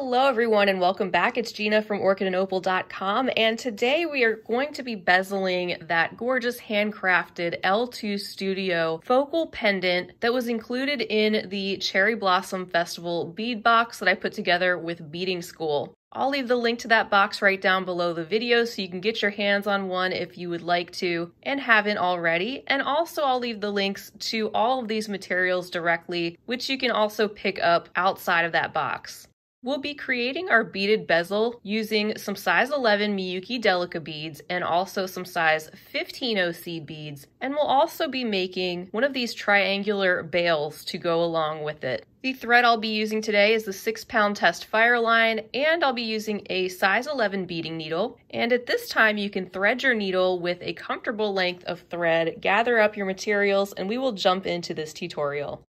Hello everyone and welcome back. It's Gina from orchidandopal.com, and today we are going to be bezeling that gorgeous handcrafted L2 Studio focal pendant that was included in the Cherry Blossom Festival bead box that I put together with Beading School. I'll leave the link to that box right down below the video so you can get your hands on one if you would like to and haven't already. And also I'll leave the links to all of these materials directly, which you can also pick up outside of that box. We'll be creating our beaded bezel using some size 11 Miyuki Delica beads and also some size 15 OC beads, and we'll also be making one of these triangular bails to go along with it. The thread I'll be using today is the 6-pound test Fireline, and I'll be using a size 11 beading needle. And at this time you can thread your needle with a comfortable length of thread, gather up your materials, and we will jump into this tutorial.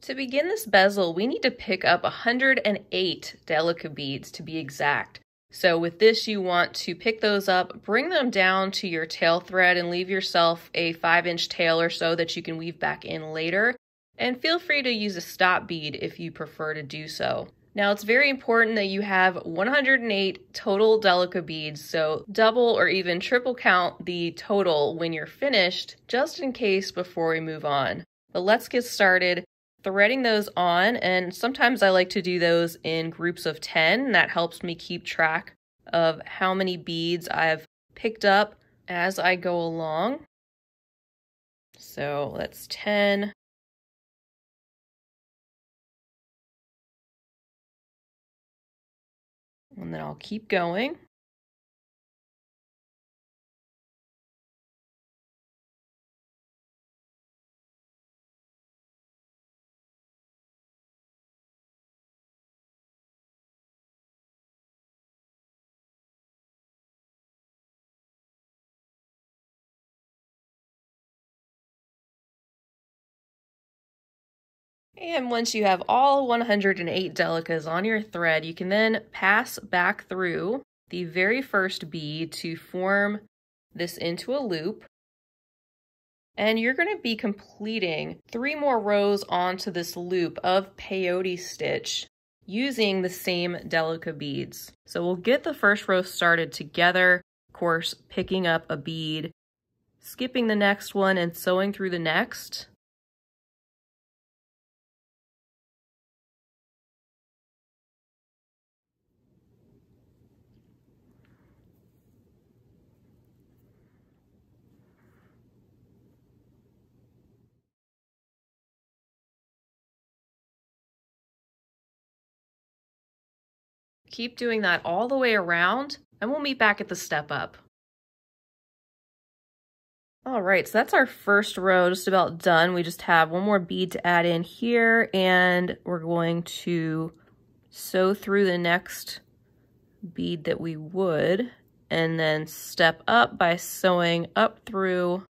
To begin this bezel, we need to pick up 108 Delica beads to be exact. So with this, you want to pick those up, bring them down to your tail thread, and leave yourself a 5-inch tail or so that you can weave back in later. And feel free to use a stop bead if you prefer to do so. Now it's very important that you have 108 total Delica beads, so double or even triple count the total when you're finished, just in case before we move on. But let's get started threading those on, and sometimes I like to do those in groups of 10. That helps me keep track of how many beads I've picked up as I go along. So that's 10. And then I'll keep going. And once you have all 108 Delicas on your thread, you can then pass back through the very first bead to form this into a loop. And you're going to be completing 3 more rows onto this loop of peyote stitch using the same Delica beads. So we'll get the first row started together, of course, picking up a bead, skipping the next one, and sewing through the next. Keep doing that all the way around, and we'll meet back at the step up. All right, so that's our first row just about done. We just have one more bead to add in here, and we're going to sew through the next bead that we would, and then step up by sewing up through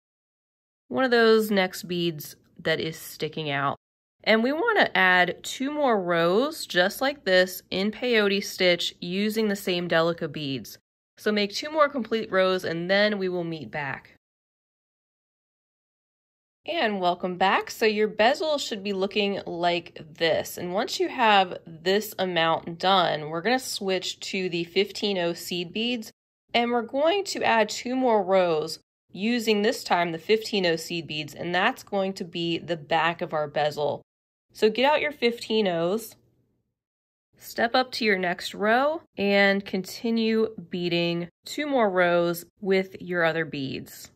one of those next beads that is sticking out. And we want to add 2 more rows just like this in peyote stitch using the same Delica beads. So make 2 more complete rows and then we will meet back. And welcome back. So your bezel should be looking like this. And once you have this amount done, we're going to switch to the 15-0 seed beads, and we're going to add 2 more rows using this time the 15-0 seed beads, and that's going to be the back of our bezel. So get out your 15-0s, step up to your next row, and continue beading 2 more rows with your other beads.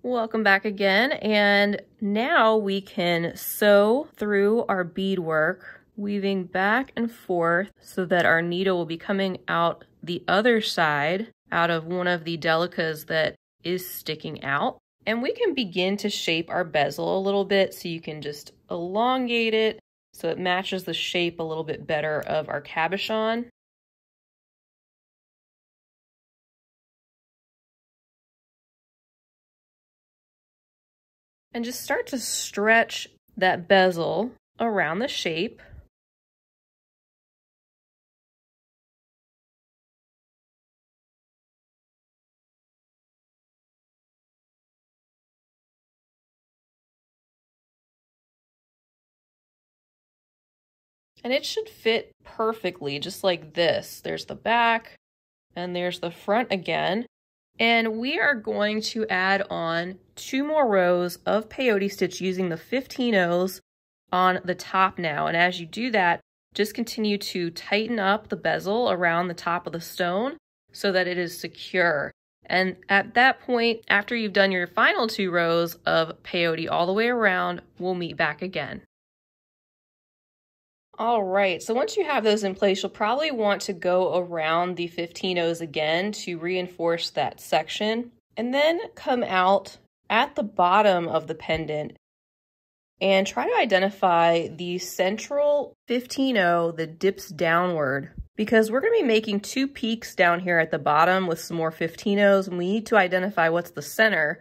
Welcome back again, and now we can sew through our beadwork, weaving back and forth so that our needle will be coming out the other side out of one of the Delicas that is sticking out. And we can begin to shape our bezel a little bit, so you can just elongate it so it matches the shape a little bit better of our cabochon. And just start to stretch that bezel around the shape. And it should fit perfectly, just like this. There's the back, and there's the front again. And we are going to add on 2 more rows of peyote stitch using the 15-0s on the top now. And as you do that, just continue to tighten up the bezel around the top of the stone so that it is secure. And at that point, after you've done your final 2 rows of peyote all the way around, we'll meet back again. All right, so once you have those in place, you'll probably want to go around the 15-0s again to reinforce that section, and then come out at the bottom of the pendant and try to identify the central 15-0 that dips downward, because we're going to be making 2 peaks down here at the bottom with some more 15-0s, and we need to identify what's the center.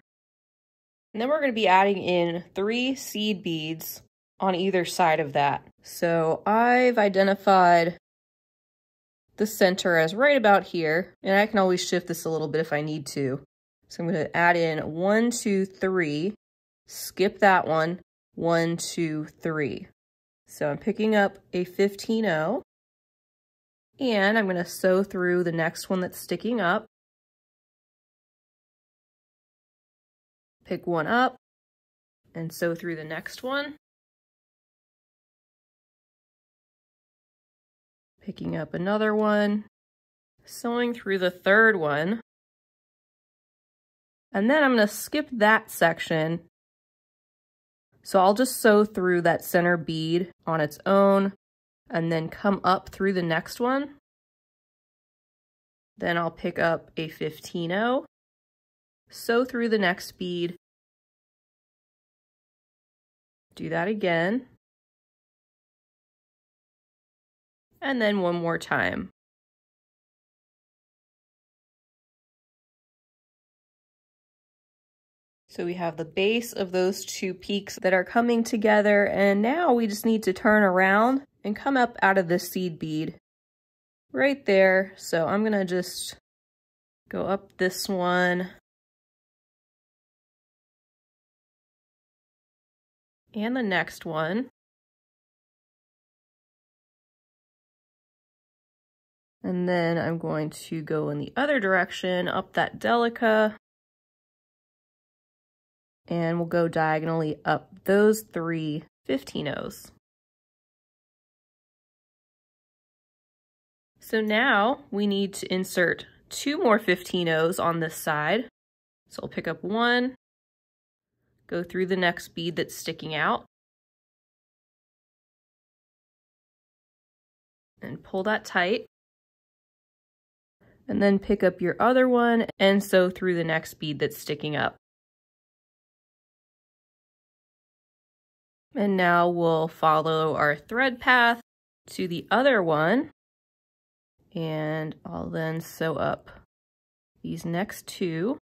And then we're going to be adding in 3 seed beads on either side of that. So I've identified the center as right about here, and I can always shift this a little bit if I need to. So I'm going to add in 1, 2, 3, skip that one, 1, 2, 3. So I'm picking up a 15-0, and I'm going to sew through the next one that's sticking up. Pick one up and sew through the next one. Picking up another one, sewing through the third one, and then I'm going to skip that section. So I'll just sew through that center bead on its own and then come up through the next one. Then I'll pick up a 15-0, sew through the next bead, do that again, and then one more time. So we have the base of those 2 peaks that are coming together, and now we just need to turn around and come up out of this seed bead right there. So I'm gonna just go up this one and the next one. And then I'm going to go in the other direction, up that Delica, and we'll go diagonally up those 3 15-0s. So now we need to insert 2 more 15-0s on this side. So I'll pick up one, go through the next bead that's sticking out, and pull that tight. And then pick up your other one and sew through the next bead that's sticking up. And now we'll follow our thread path to the other one, and I'll then sew up these next 2.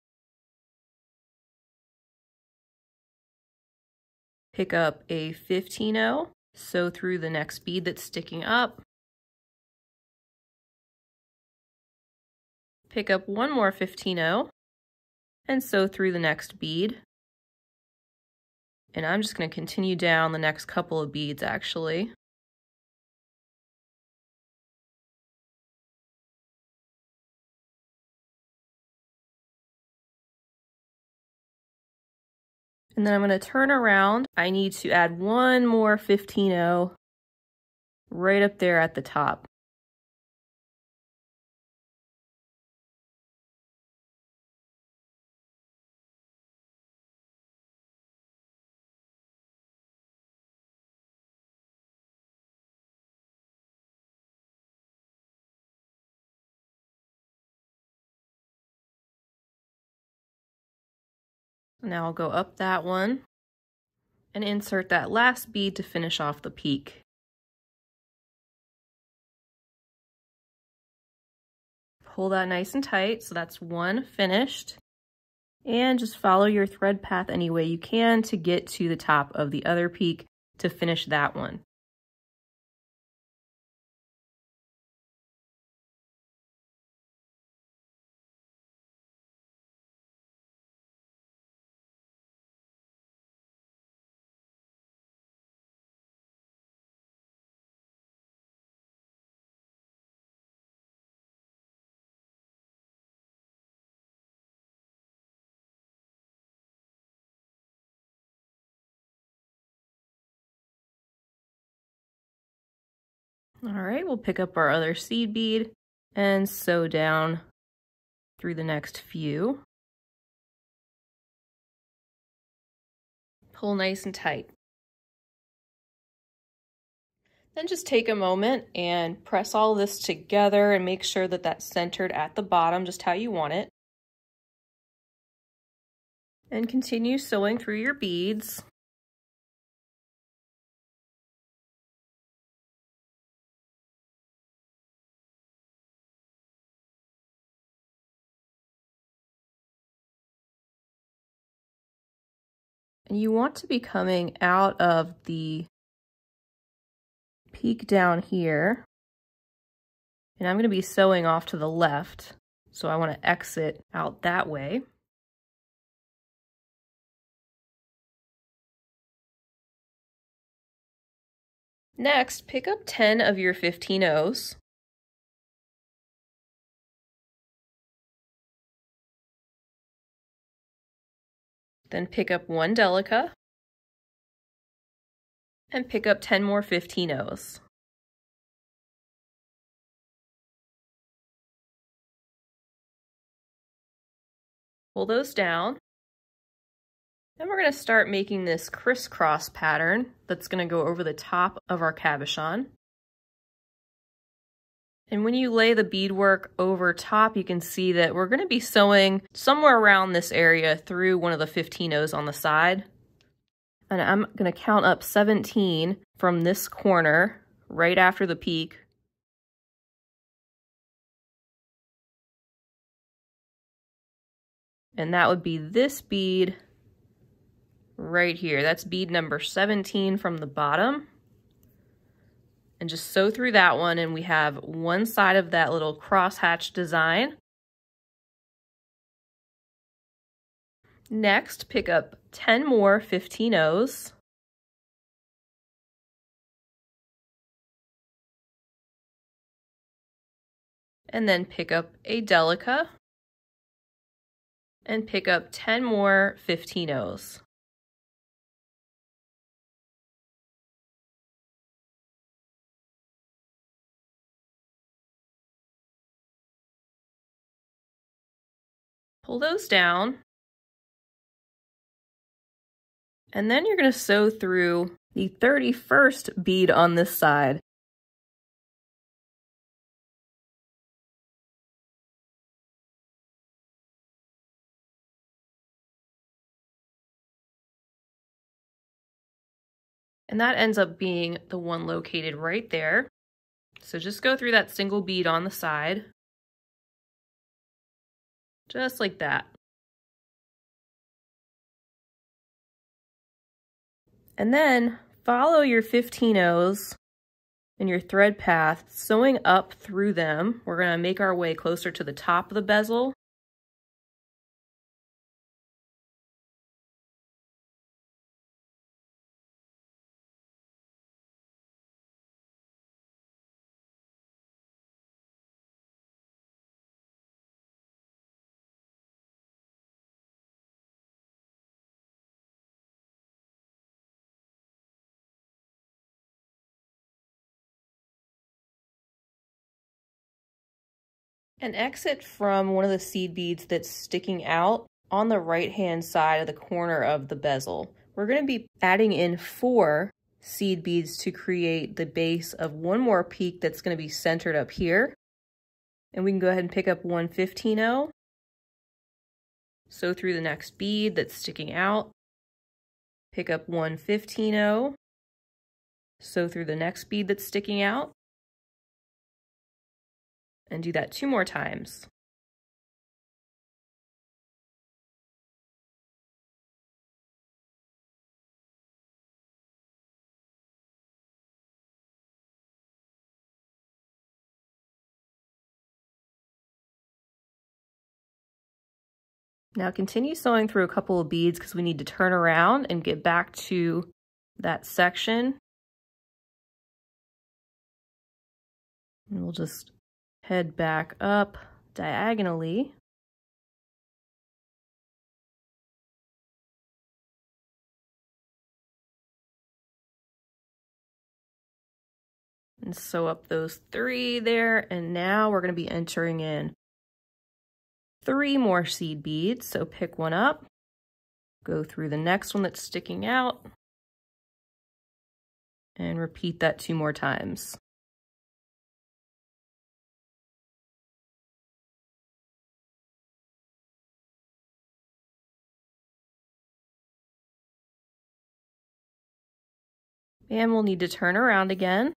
Pick up a 15-0, sew through the next bead that's sticking up. Pick up one more 15-0 and sew through the next bead. And I'm just going to continue down the next couple of beads actually. And then I'm going to turn around. I need to add one more 15-0 right up there at the top. Now I'll go up that one and insert that last bead to finish off the peak. Pull that nice and tight, so that's one finished. And just follow your thread path any way you can to get to the top of the other peak to finish that one. All right, we'll pick up our other seed bead and sew down through the next few. Pull nice and tight. Then just take a moment and press all this together and make sure that that's centered at the bottom, just how you want it. And continue sewing through your beads. And you want to be coming out of the peak down here. And I'm going to be sewing off to the left, so I want to exit out that way. Next, pick up 10 of your 15 O's. Then pick up 1 Delica. And pick up 10 more 15 O's. Pull those down. Then we're going to start making this crisscross pattern that's going to go over the top of our cabochon. And when you lay the beadwork over top, you can see that we're going to be sewing somewhere around this area through one of the 15 O's on the side. And I'm going to count up 17 from this corner right after the peak. And that would be this bead right here. That's bead number 17 from the bottom. And just sew through that one, and we have one side of that little crosshatch design. Next, pick up 10 more 15 O's. And then pick up a Delica. And pick up 10 more 15 O's. Pull those down. And then you're going to sew through the 31st bead on this side. And that ends up being the one located right there. So just go through that single bead on the side. Just like that. And then follow your 15 O's in your thread path, sewing up through them. We're going to make our way closer to the top of the bezel. And exit from one of the seed beads that's sticking out on the right-hand side of the corner of the bezel. We're going to be adding in 4 seed beads to create the base of one more peak that's going to be centered up here. And we can go ahead and pick up 1 15 O. Sew through the next bead that's sticking out. Pick up 1 15 O. Sew through the next bead that's sticking out. And do that 2 more times. Now continue sewing through a couple of beads because we need to turn around and get back to that section. And we'll just head back up diagonally. And sew up those 3 there, and now we're going to be entering in 3 more seed beads. So pick one up, go through the next one that's sticking out, and repeat that 2 more times. And we'll need to turn around again.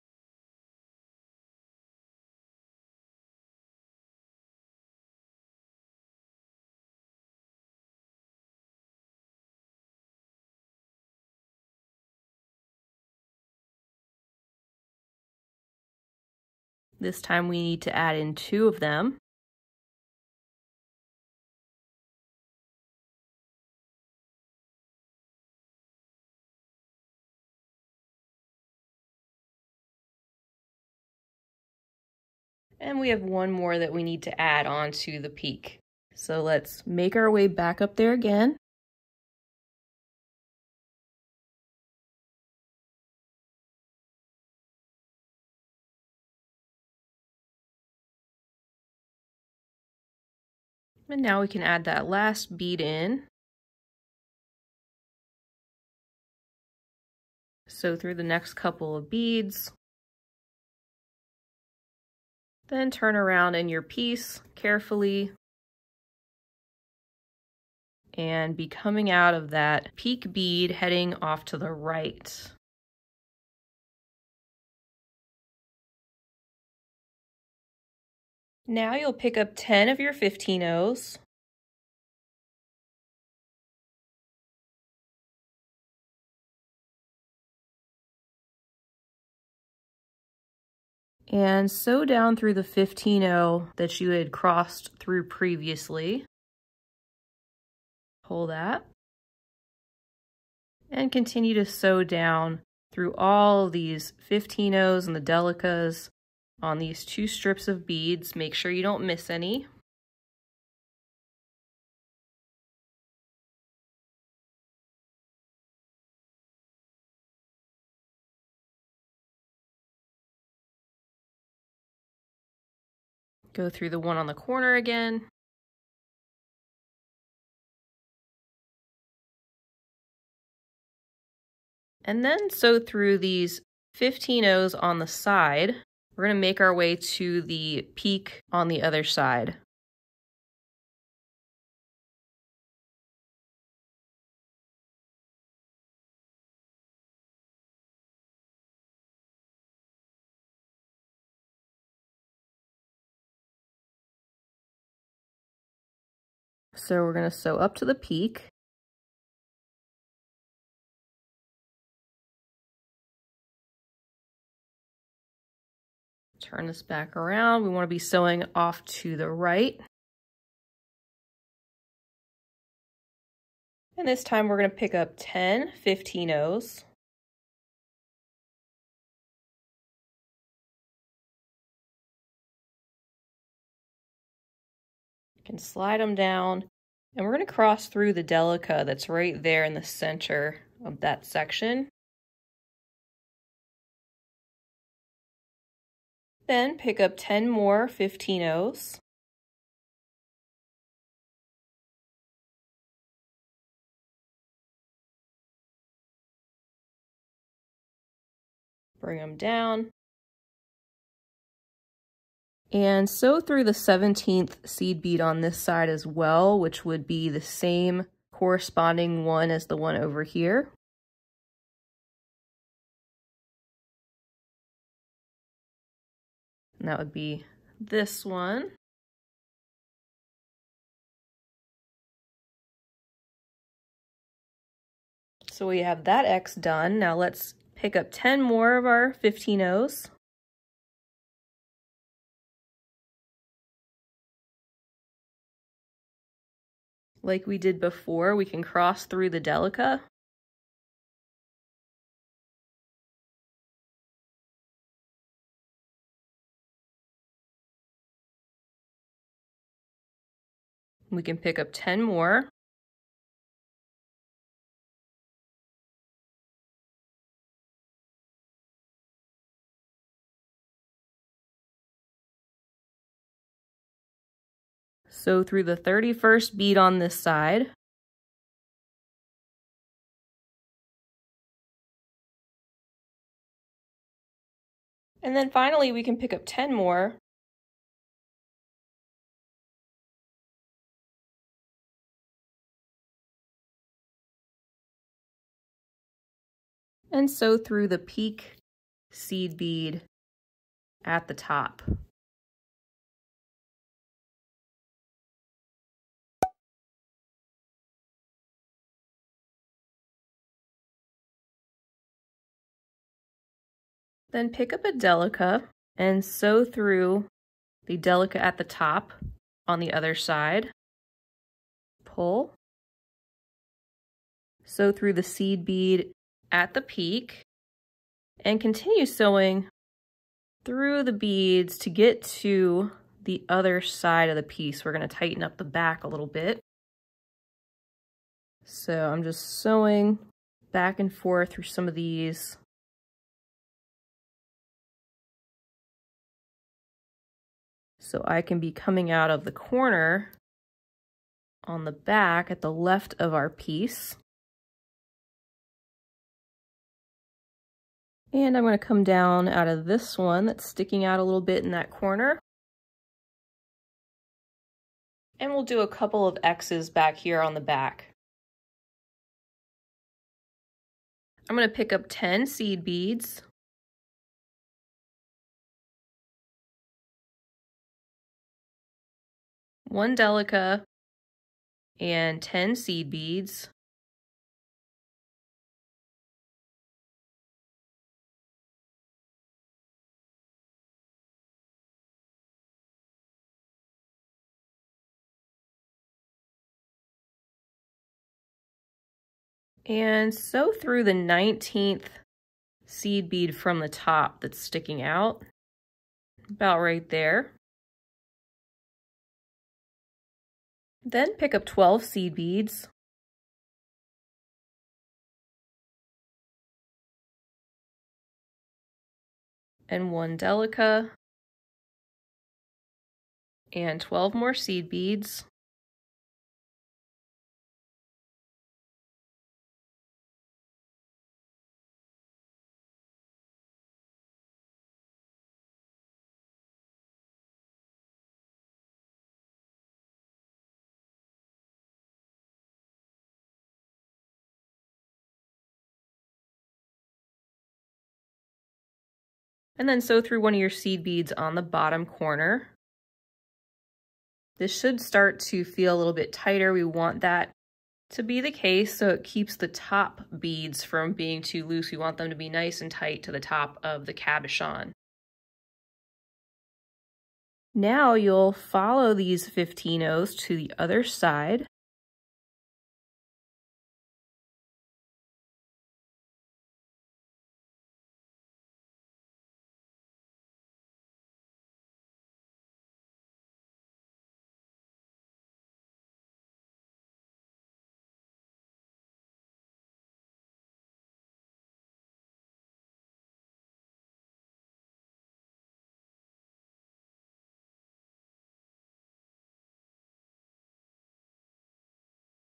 This time we need to add in 2 of them. And we have 1 more that we need to add onto the peak. So let's make our way back up there again. And now we can add that last bead in. Sew through the next couple of beads. Then turn around in your piece carefully and be coming out of that peak bead heading off to the right. Now you'll pick up 10 of your 15-ohs. And sew down through the 15-oh that you had crossed through previously. Pull that. And continue to sew down through all of these 15-ohs and the Delicas on these 2 strips of beads. Make sure you don't miss any. Go through the one on the corner again. And then sew through these 15-ohs on the side. We're going to make our way to the peak on the other side. So we're going to sew up to the peak. Turn this back around. We want to be sewing off to the right. And this time we're going to pick up 10 15-ohs. You can slide them down. And we're going to cross through the Delica that's right there in the center of that section. Then pick up 10 more 15-ohs. Bring them down. And sew through the 17th seed bead on this side as well, which would be the same corresponding one as the one over here. And that would be this one. So we have that X done. Now let's pick up 10 more of our 15-ohs. Like we did before, we can cross through the Delica. We can pick up 10 more. Sew through the 31st bead on this side. And then finally we can pick up 10 more. And sew through the peak seed bead at the top. Then pick up a Delica and sew through the Delica at the top on the other side. Pull. Sew through the seed bead at the peak and continue sewing through the beads to get to the other side of the piece. We're going to tighten up the back a little bit. So I'm just sewing back and forth through some of these. So I can be coming out of the corner on the back at the left of our piece. And I'm going to come down out of this one that's sticking out a little bit in that corner. And we'll do a couple of X's back here on the back. I'm going to pick up 10 seed beads. One Delica and 10 seed beads. And sew through the 19th seed bead from the top that's sticking out, about right there. Then pick up 12 seed beads. And one Delica. And 12 more seed beads. And then sew through one of your seed beads on the bottom corner. This should start to feel a little bit tighter. We want that to be the case so it keeps the top beads from being too loose. We want them to be nice and tight to the top of the cabochon. Now you'll follow these 15 O's to the other side.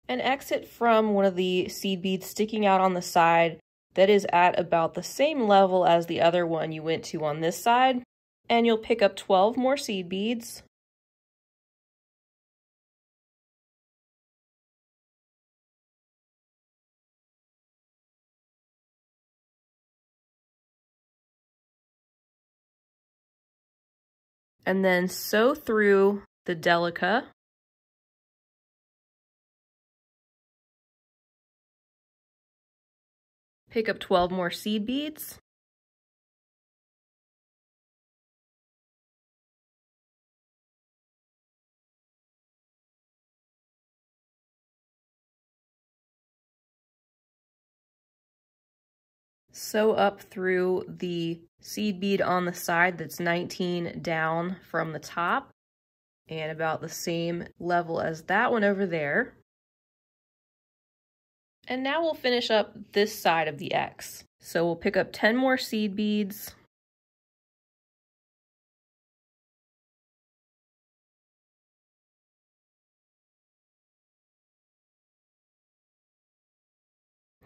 And exit from one of the seed beads sticking out on the side that is at about the same level as the other one you went to on this side. And you'll pick up 12 more seed beads. And then sew through the Delica. Pick up 12 more seed beads. Sew up through the seed bead on the side that's 19 down from the top and about the same level as that one over there. And now we'll finish up this side of the X. So we'll pick up 10 more seed beads.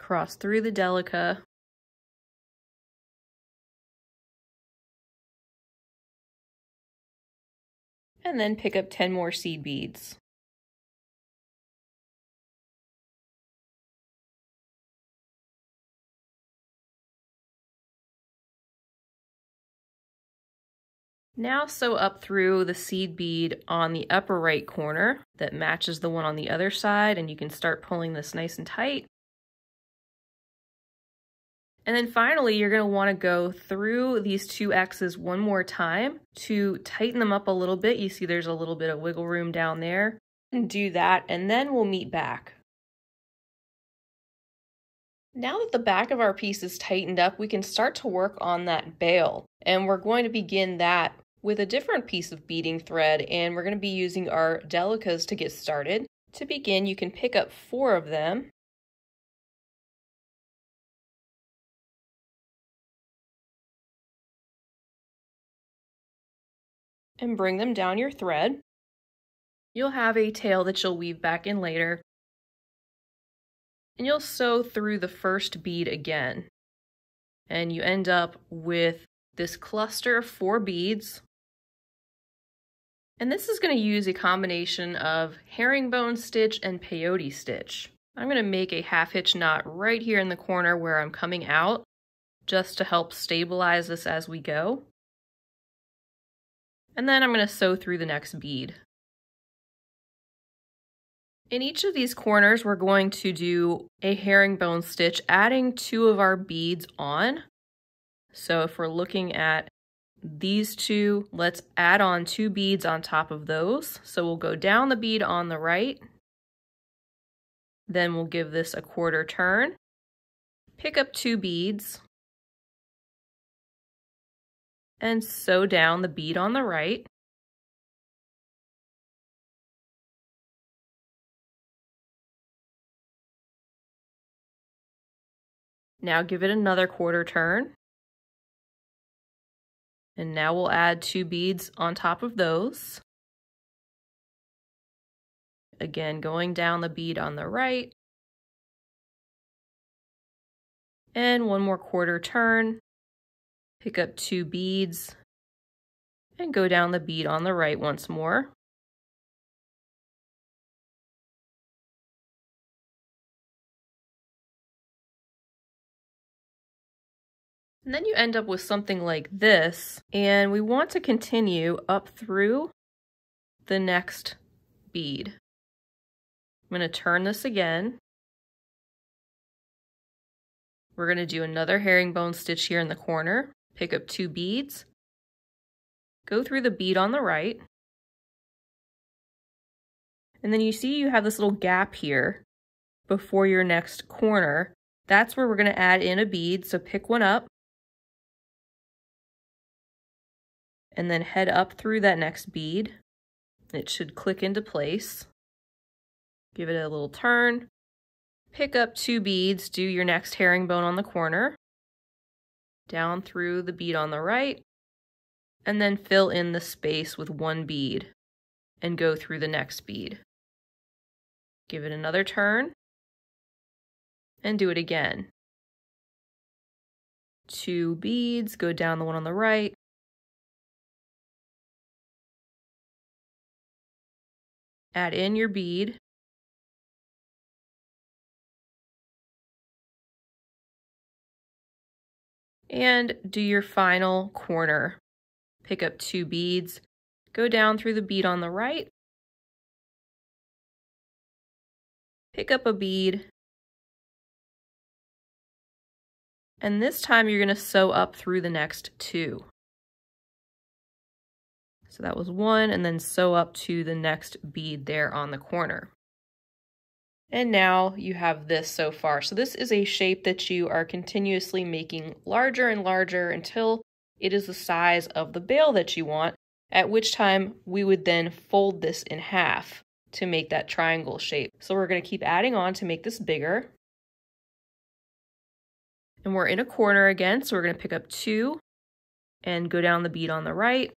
cross through the Delica, and then pick up 10 more seed beads. Now sew up through the seed bead on the upper right corner that matches the one on the other side, and you can start pulling this nice and tight. And then finally, you're going to want to go through these two X's one more time to tighten them up a little bit. You see there's a little bit of wiggle room down there. And do that, and then we'll meet back. Now that the back of our piece is tightened up, we can start to work on that bail. And we're going to begin that with a different piece of beading thread, and we're going to be using our Delicas to get started. To begin, you can pick up 4 of them. And bring them down your thread. You'll have a tail that you'll weave back in later. And you'll sew through the first bead again. And you end up with this cluster of 4 beads. And this is going to use a combination of herringbone stitch and peyote stitch. I'm going to make a half hitch knot right here in the corner where I'm coming out, just to help stabilize this as we go. And then I'm going to sew through the next bead. In each of these corners, we're going to do a herringbone stitch, adding 2 of our beads on. So if we're looking at these 2, let's add on 2 beads on top of those. So we'll go down the bead on the right, then we'll give this a quarter turn, pick up 2 beads, and sew down the bead on the right. Now give it another quarter turn. And now we'll add 2 beads on top of those. Again, going down the bead on the right. And one more quarter turn. Pick up 2 beads and go down the bead on the right once more. And then you end up with something like this, and we want to continue up through the next bead. I'm going to turn this again. We're going to do another herringbone stitch here in the corner, pick up 2 beads, go through the bead on the right, and then you see you have this little gap here before your next corner. That's where we're going to add in a bead, so pick one up, and then head up through that next bead. It should click into place. Give it a little turn. Pick up 2 beads, do your next herringbone on the corner. Down through the bead on the right. And then fill in the space with 1 bead. And go through the next bead. Give it another turn. And do it again. 2 beads, go down the one on the right. Add in your bead. And do your final corner. Pick up 2 beads, go down through the bead on the right, pick up a bead, and this time you're going to sew up through the next 2. So that was 1, and then sew up to the next bead there on the corner. And now you have this so far. So this is a shape that you are continuously making larger and larger until it is the size of the bail that you want, at which time we would then fold this in half to make that triangle shape. So we're going to keep adding on to make this bigger. And we're in a corner again, so we're going to pick up 2 and go down the bead on the right.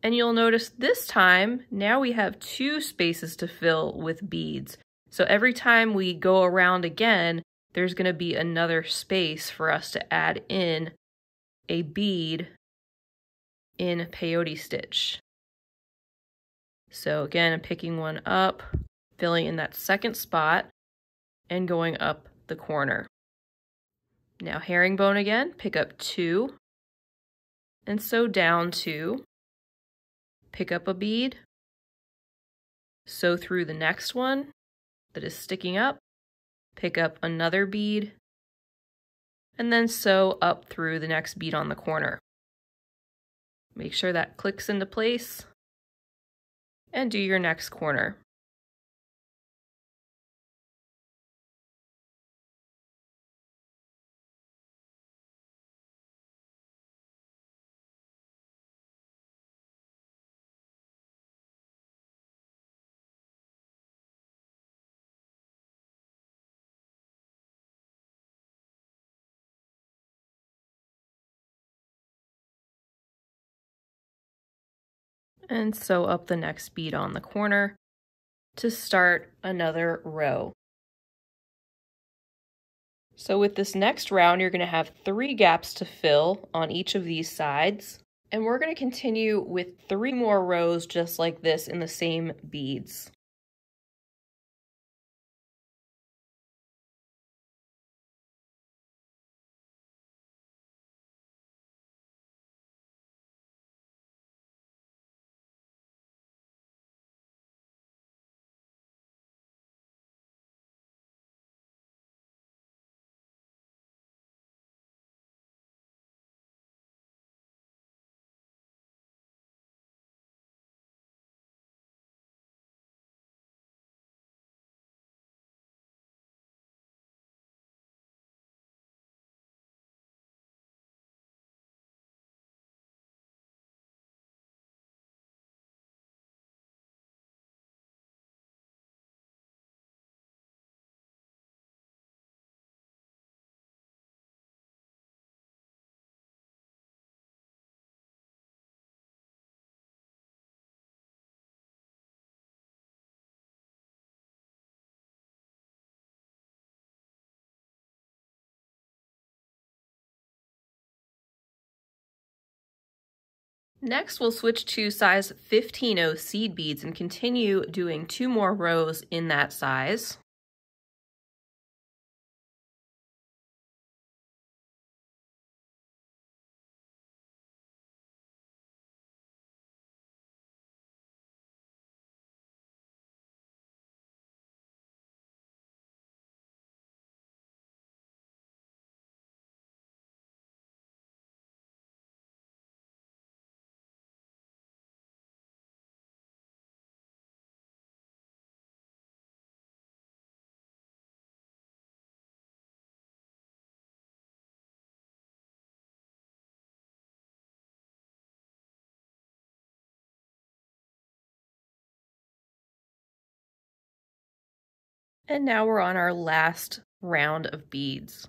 And you'll notice this time, now we have 2 spaces to fill with beads. So every time we go around again, there's going to be another space for us to add in a bead in peyote stitch. So again, I'm picking one up, filling in that second spot, and going up the corner. Now herringbone again, pick up 2, and sew down 2, pick up a bead, sew through the next one that is sticking up, pick up another bead, and then sew up through the next bead on the corner. Make sure that clicks into place, and do your next corner. And sew up the next bead on the corner to start another row. So with this next round, you're going to have 3 gaps to fill on each of these sides. And we're going to continue with 3 more rows just like this in the same beads. Next, we'll switch to size 15-0 seed beads and continue doing 2 more rows in that size. And now we're on our last round of beads.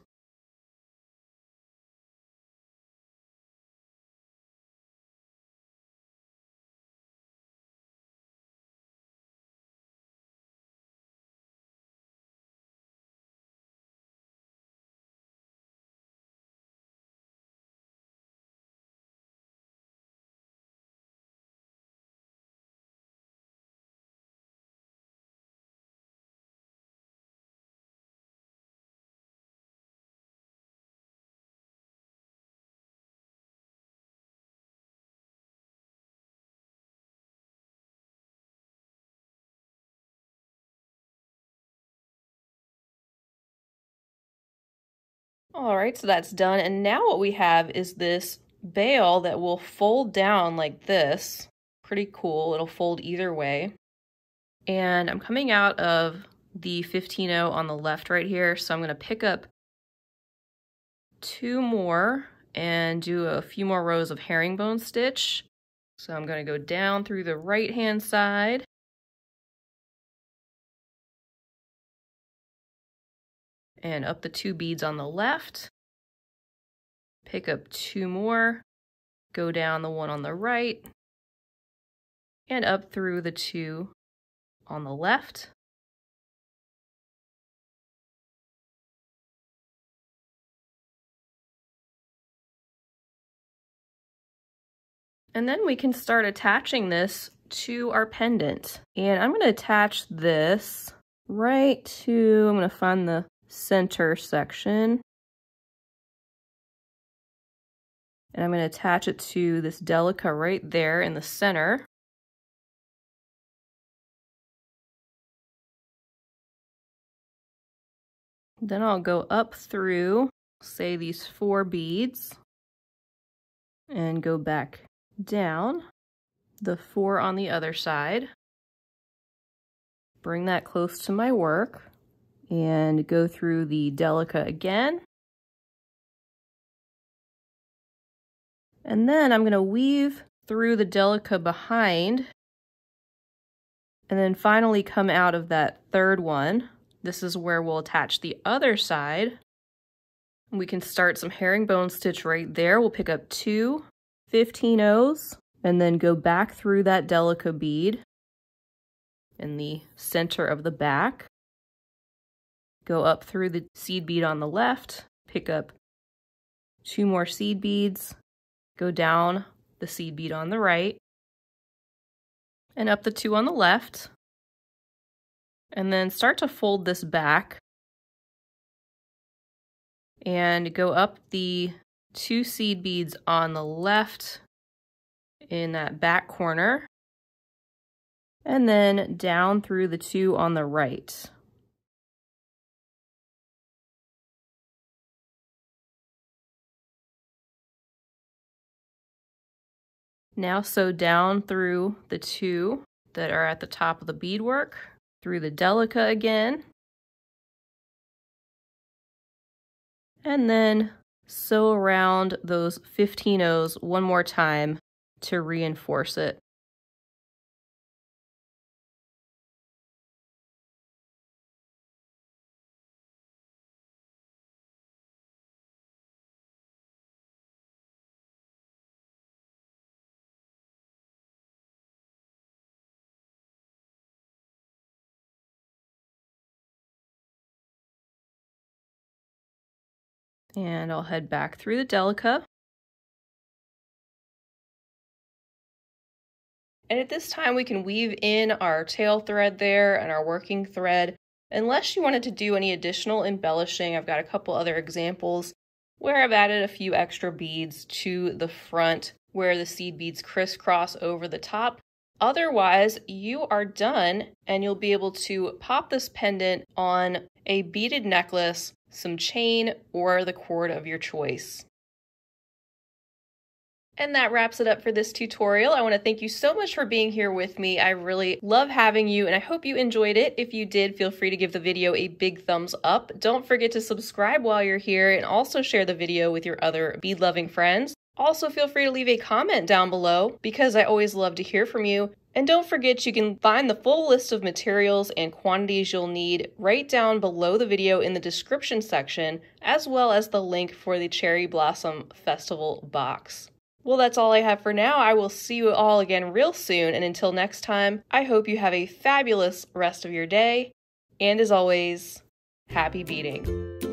All right, so that's done. And now what we have is this bail that will fold down like this. Pretty cool. It'll fold either way. And I'm coming out of the 15-0 on the left right here. So I'm going to pick up 2 more and do a few more rows of herringbone stitch. So I'm going to go down through the right-hand side. And up the 2 beads on the left, pick up 2 more, go down the one on the right, and up through the 2 on the left, And then we can start attaching this to our pendant. And I'm gonna attach this right to, I'm gonna find the center section. And I'm gonna attach it to this Delica right there in the center. Then I'll go up through, say, these 4 beads and go back down, the 4 on the other side. Bring that close to my work and go through the Delica again. And then I'm going to weave through the Delica behind and then finally come out of that 3rd one. This is where we'll attach the other side. We can start some herringbone stitch right there. We'll pick up 2 15-0s and then go back through that Delica bead in the center of the back. Go up through the seed bead on the left, pick up 2 more seed beads, go down the seed bead on the right, and up the 2 on the left. And then start to fold this back and go up the 2 seed beads on the left in that back corner and then down through the 2 on the right. Now sew down through the 2 that are at the top of the beadwork, through the Delica again, and then sew around those 15-0s one more time to reinforce it. And I'll head back through the Delica. And at this time we can weave in our tail thread there and our working thread. Unless you wanted to do any additional embellishing, I've got a couple other examples where I've added a few extra beads to the front where the seed beads crisscross over the top. Otherwise, you are done and you'll be able to pop this pendant on a beaded necklace, some chain, or the cord of your choice. And that wraps it up for this tutorial. I want to thank you so much for being here with me. I really love having you and I hope you enjoyed it. If you did, feel free to give the video a big thumbs up. Don't forget to subscribe while you're here and also share the video with your other bead-loving friends. Also, feel free to leave a comment down below because I always love to hear from you. And don't forget, you can find the full list of materials and quantities you'll need right down below the video in the description section, as well as the link for the Cherry Blossom Festival box. Well, that's all I have for now. I will see you all again real soon, and until next time, I hope you have a fabulous rest of your day, and as always, happy beading.